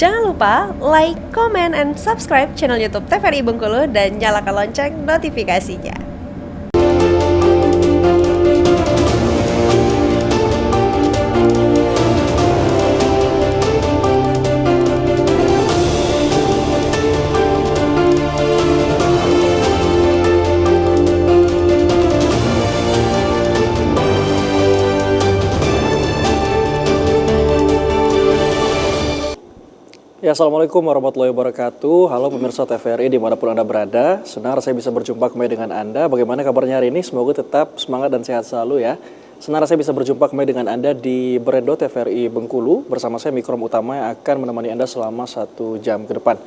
Jangan lupa like, comment, and subscribe channel YouTube TVRI Bengkulu dan nyalakan lonceng notifikasinya. Ya, Assalamualaikum warahmatullahi wabarakatuh. Halo pemirsa TVRI dimanapun Anda berada. Senang saya bisa berjumpa kembali dengan Anda. Bagaimana kabarnya hari ini? Semoga tetap semangat dan sehat selalu ya. Senang saya bisa berjumpa kembali dengan Anda di Berendo TVRI Bengkulu. Bersama saya Mikrom Utama yang akan menemani Anda selama 1 jam ke depan.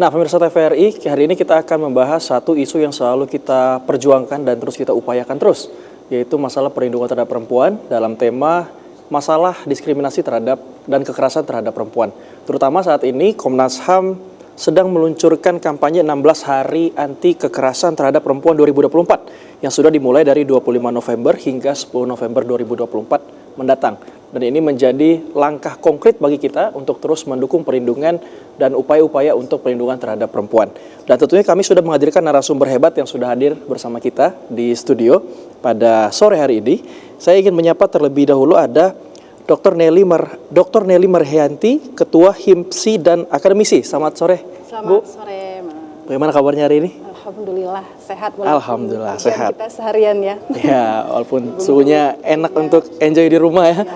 Nah pemirsa TVRI, hari ini kita akan membahas satu isu yang selalu kita perjuangkan dan terus kita upayakan terus. Yaitu masalah perlindungan terhadap perempuan dalam tema masalah diskriminasi terhadap dan kekerasan terhadap perempuan. Terutama saat ini Komnas HAM sedang meluncurkan kampanye 16 hari anti kekerasan terhadap perempuan 2024 yang sudah dimulai dari 25 November hingga 10 November 2024 mendatang. Dan ini menjadi langkah konkret bagi kita untuk terus mendukung perlindungan dan upaya-upaya untuk perlindungan terhadap perempuan. Dan tentunya kami sudah menghadirkan narasumber hebat yang sudah hadir bersama kita di studio pada sore hari ini. Saya ingin menyapa terlebih dahulu ada Dr. Nelly Marheyanti, Ketua HIMSI dan Akademisi. Selamat sore, Bu. Selamat sore, Mas. Bagaimana kabarnya hari ini? Alhamdulillah sehat. Alhamdulillah sehat. Kita seharian ya. Ya, walaupun suhunya enak untuk enjoy di rumah ya.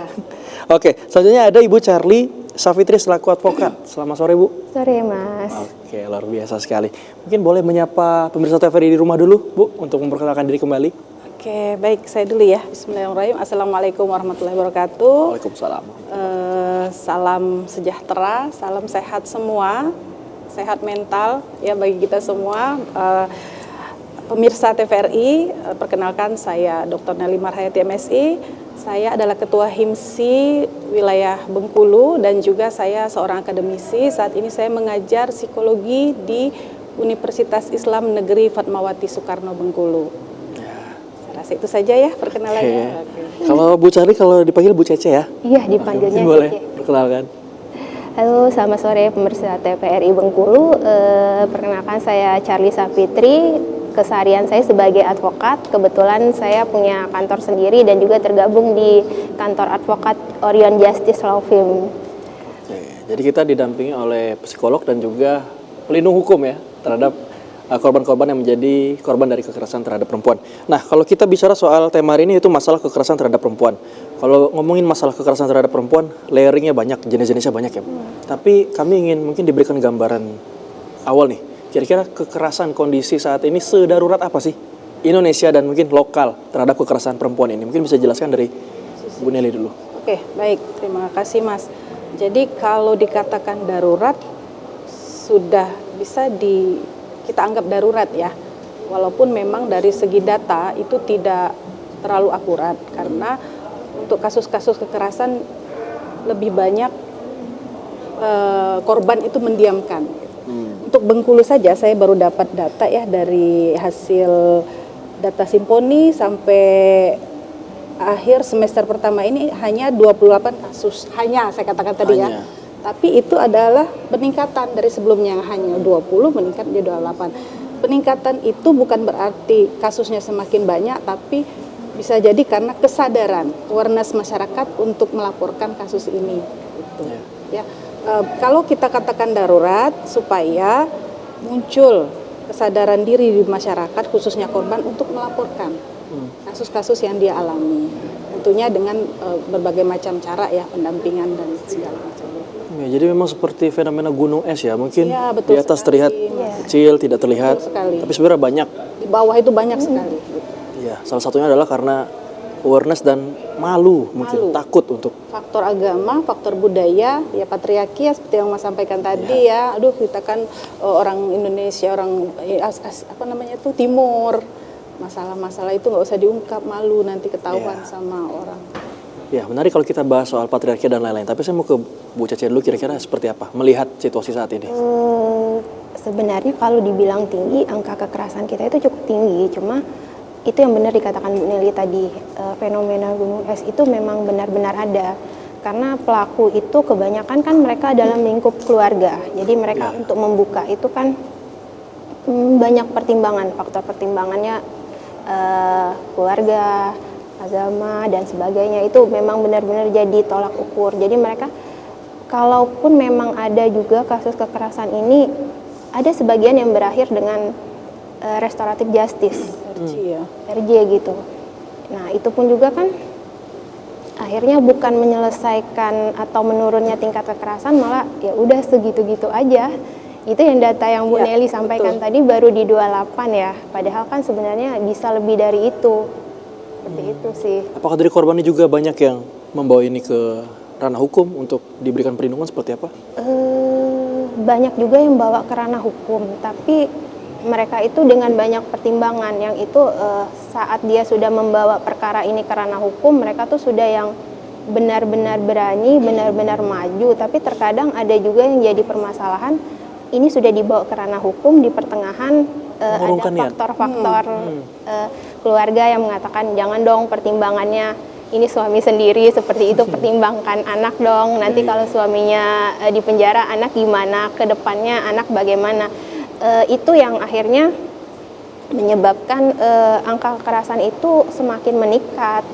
Oke, selanjutnya ada Ibu Charlie Safitri selaku advokat. Selamat sore, Bu. Sore, Mas. Oke, luar biasa sekali. Mungkin boleh menyapa pemirsa TVRI di rumah dulu, Bu, untuk memperkenalkan diri kembali. Oke, baik, saya dulu ya. Bismillahirrahmanirrahim. Assalamualaikum warahmatullahi wabarakatuh. Waalaikumsalam. Salam sejahtera, salam sehat semua, sehat mental ya bagi kita semua. Pemirsa TVRI, perkenalkan saya Dr. Nelly Marheyanti MSI. Saya adalah Ketua HIMSI wilayah Bengkulu dan juga saya seorang akademisi. Saat ini saya mengajar psikologi di Universitas Islam Negeri Fatmawati Soekarno Bengkulu. Itu saja ya perkenalannya. Okay. Kalau Bu Charlie kalau dipanggil Bu Cece ya? Iya, dipanggilnya boleh Cece. Perkenalkan. Halo, selamat sore pemirsa TVRI Bengkulu. Perkenalkan saya Charlie Safitri. Keseharian saya sebagai advokat. Kebetulan saya punya kantor sendiri dan juga tergabung di kantor advokat Orion Justice Law Firm. Oke, jadi kita didampingi oleh psikolog dan juga pelindung hukum ya terhadap korban-korban yang menjadi korban dari kekerasan terhadap perempuan. Nah, kalau kita bicara soal tema hari ini itu masalah kekerasan terhadap perempuan. Kalau ngomongin masalah kekerasan terhadap perempuan, layering-nya banyak, jenis-jenisnya banyak ya. Tapi kami ingin mungkin diberikan gambaran awal nih. Kira-kira kekerasan kondisi saat ini sedarurat apa sih Indonesia dan mungkin lokal terhadap kekerasan perempuan ini? Mungkin bisa jelaskan dari Bu Nelly dulu. Oke, baik. Terima kasih, Mas. Jadi kalau dikatakan darurat sudah bisa kita anggap darurat ya, walaupun memang dari segi data itu tidak terlalu akurat karena untuk kasus-kasus kekerasan lebih banyak korban itu mendiamkan. Untuk Bengkulu saja saya baru dapat data ya dari hasil data Simponi sampai akhir semester pertama ini hanya 28 kasus, hanya saya katakan tadi ya. Tapi itu adalah peningkatan dari sebelumnya hanya 20 meningkat menjadi 28. Peningkatan itu bukan berarti kasusnya semakin banyak, tapi bisa jadi karena kesadaran awareness masyarakat untuk melaporkan kasus ini. Gitu. Ya, kalau kita katakan darurat supaya muncul kesadaran diri di masyarakat khususnya korban untuk melaporkan kasus-kasus yang dia alami. Tentunya dengan berbagai macam cara ya, pendampingan dan segala macam. Ya, jadi memang seperti fenomena gunung es ya, mungkin ya, di atas terlihat kecil, tidak terlihat, tapi sebenarnya banyak. Di bawah itu banyak sekali. Ya, salah satunya adalah karena awareness dan malu, mungkin takut untuk. Faktor agama, faktor budaya, ya patriarki ya seperti yang Mas sampaikan tadi ya. Aduh, kita kan orang Indonesia, orang Timur. Masalah-masalah itu nggak usah diungkap, malu nanti ketahuan sama orang. Ya, menarik kalau kita bahas soal patriarki dan lain-lain. Tapi saya mau ke Bu Cece dulu, kira-kira seperti apa melihat situasi saat ini? Sebenarnya kalau dibilang tinggi, angka kekerasan kita itu cukup tinggi. Cuma itu yang benar dikatakan Bu Nelly tadi, fenomena gunung es itu memang benar-benar ada. karena pelaku itu kebanyakan kan mereka dalam lingkup keluarga. Jadi mereka untuk membuka itu kan banyak pertimbangan, faktor pertimbangannya keluarga, agama dan sebagainya, itu memang benar-benar jadi tolak ukur. Jadi mereka, kalaupun memang ada juga kasus kekerasan ini, ada sebagian yang berakhir dengan restoratif justice, RJ gitu. Nah itu pun juga kan akhirnya bukan menyelesaikan atau menurunnya tingkat kekerasan, malah ya udah segitu-gitu aja. Itu yang data yang Bu Nelly sampaikan tadi baru di 28 ya. Padahal kan sebenarnya bisa lebih dari itu. Seperti itu sih. Apakah dari korbannya juga banyak yang membawa ini ke ranah hukum untuk diberikan perlindungan seperti apa? Banyak juga yang bawa ke ranah hukum, tapi mereka itu dengan banyak pertimbangan yang itu saat dia sudah membawa perkara ini ke ranah hukum, mereka tuh sudah yang benar-benar berani, benar-benar maju. Tapi terkadang ada juga yang jadi permasalahan, ini sudah dibawa ke ranah hukum, di pertengahan ada faktor-faktor keluarga yang mengatakan jangan dong pertimbangannya, ini suami sendiri seperti itu, pertimbangkan anak dong, nanti kalau suaminya di penjara anak gimana, ke depannya anak bagaimana. Itu yang akhirnya menyebabkan angka kekerasan itu semakin meningkat.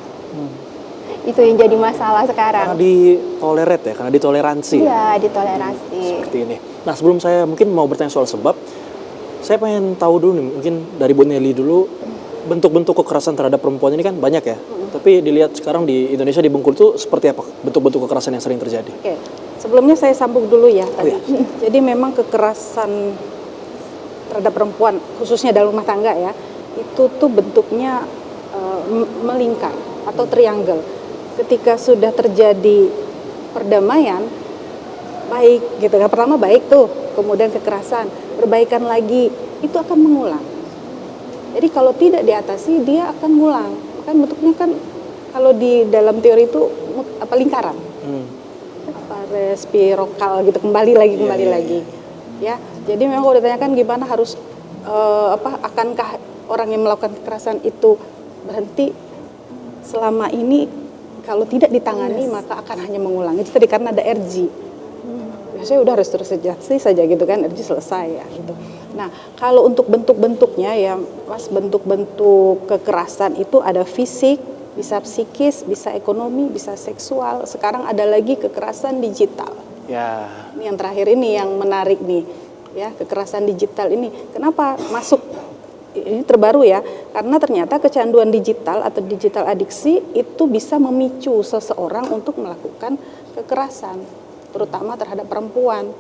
Itu yang jadi masalah sekarang. Karena ditolerat ya, karena ditoleransi. Iya, ditoleransi. Seperti ini. Nah sebelum saya mungkin mau bertanya soal sebab, saya pengen tahu dulu nih, mungkin dari Bu Nelly dulu, bentuk-bentuk kekerasan terhadap perempuan ini kan banyak ya. Tapi dilihat sekarang di Indonesia, di Bengkulu itu seperti apa bentuk-bentuk kekerasan yang sering terjadi? Oke, sebelumnya saya sambung dulu ya tadi. Jadi memang kekerasan terhadap perempuan, khususnya dalam rumah tangga ya, itu tuh bentuknya melingkar atau triangle. Ketika sudah terjadi perdamaian, baik gitu kan, pertama baik tuh, kemudian kekerasan, perbaikan lagi, itu akan mengulang. Jadi kalau tidak diatasi, dia akan ngulang. Kan bentuknya kan kalau di dalam teori itu apa, lingkaran, apa spirokal gitu, kembali lagi. Ya, jadi memang kalau ditanyakan gimana harus akankah orang yang melakukan kekerasan itu berhenti, selama ini kalau tidak ditangani maka akan hanya mengulang. Itu tadi karena ada RG. Biasanya udah harus terus saja gitu kan, RG selesai ya gitu. Nah, kalau untuk bentuk-bentuknya ya Mas, bentuk-bentuk kekerasan itu ada fisik, bisa psikis, bisa ekonomi, bisa seksual. Sekarang ada lagi kekerasan digital. Ya. Ini yang terakhir ini yang menarik nih, ya, kekerasan digital ini. Kenapa masuk? Ini terbaru ya, karena ternyata kecanduan digital atau digital adiksi itu bisa memicu seseorang untuk melakukan kekerasan, terutama terhadap perempuan.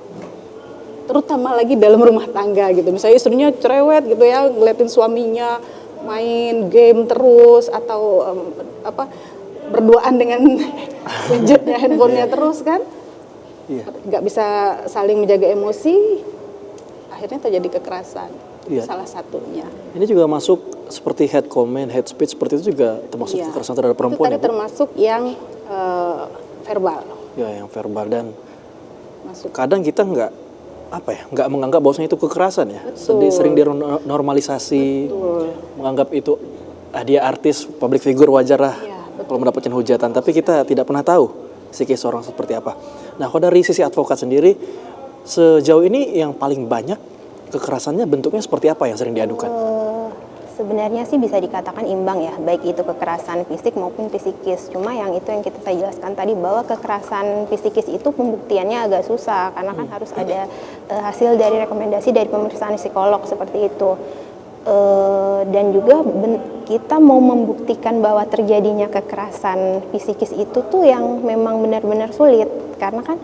Terutama lagi dalam rumah tangga gitu. Misalnya istrinya cerewet gitu ya, ngeliatin suaminya main game terus atau berduaan dengan gadgetnya, handphonenya terus kan. Nggak bisa saling menjaga emosi, akhirnya terjadi kekerasan. Salah satunya. Ini juga masuk seperti hate comment, hate speech, seperti itu juga termasuk kekerasan terhadap perempuan. Itu tadi termasuk yang verbal. Ya, yang verbal, dan masuk. Kadang kita nggak menganggap bahwasanya itu kekerasan ya. Sering dinormalisasi, menganggap itu dia artis, public figure, wajar lah kalau mendapatkan hujatan. Tapi kita tidak pernah tahu psikis seorang seperti apa. Nah, kalau dari sisi advokat sendiri, sejauh ini yang paling banyak kekerasannya bentuknya seperti apa yang sering diadukan? Sebenarnya sih bisa dikatakan imbang ya, baik itu kekerasan fisik maupun psikis. Cuma yang itu yang saya jelaskan tadi, bahwa kekerasan psikis itu pembuktiannya agak susah, karena kan harus ada hasil dari rekomendasi dari pemeriksaan psikolog seperti itu. Dan juga kita mau membuktikan bahwa terjadinya kekerasan psikis itu tuh yang memang benar-benar sulit, karena kan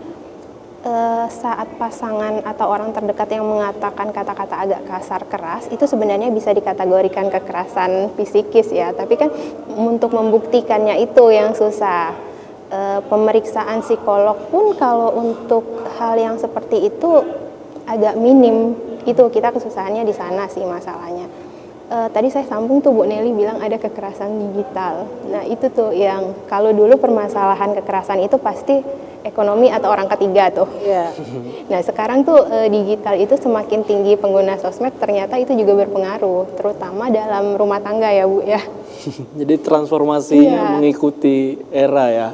saat pasangan atau orang terdekat yang mengatakan kata-kata agak kasar keras, itu sebenarnya bisa dikategorikan kekerasan psikis ya, tapi kan untuk membuktikannya itu yang susah. Pemeriksaan psikolog pun kalau untuk hal yang seperti itu agak minim, itu kita kesusahannya di sana sih masalahnya. Tadi saya sambung tuh Bu Nelly bilang ada kekerasan digital. Nah itu tuh yang kalau dulu permasalahan kekerasan itu pasti ekonomi atau orang ketiga tuh. Nah sekarang tuh digital itu semakin tinggi pengguna sosmed, ternyata itu juga berpengaruh, terutama dalam rumah tangga ya Bu ya. Jadi transformasinya mengikuti era ya.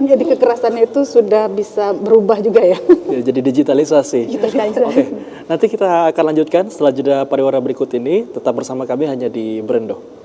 Jadi kekerasannya itu sudah bisa berubah juga ya. Ya, jadi digitalisasi. Oke, nanti kita akan lanjutkan setelah jeda pariwara berikut ini. Tetap bersama kami hanya di Brendo.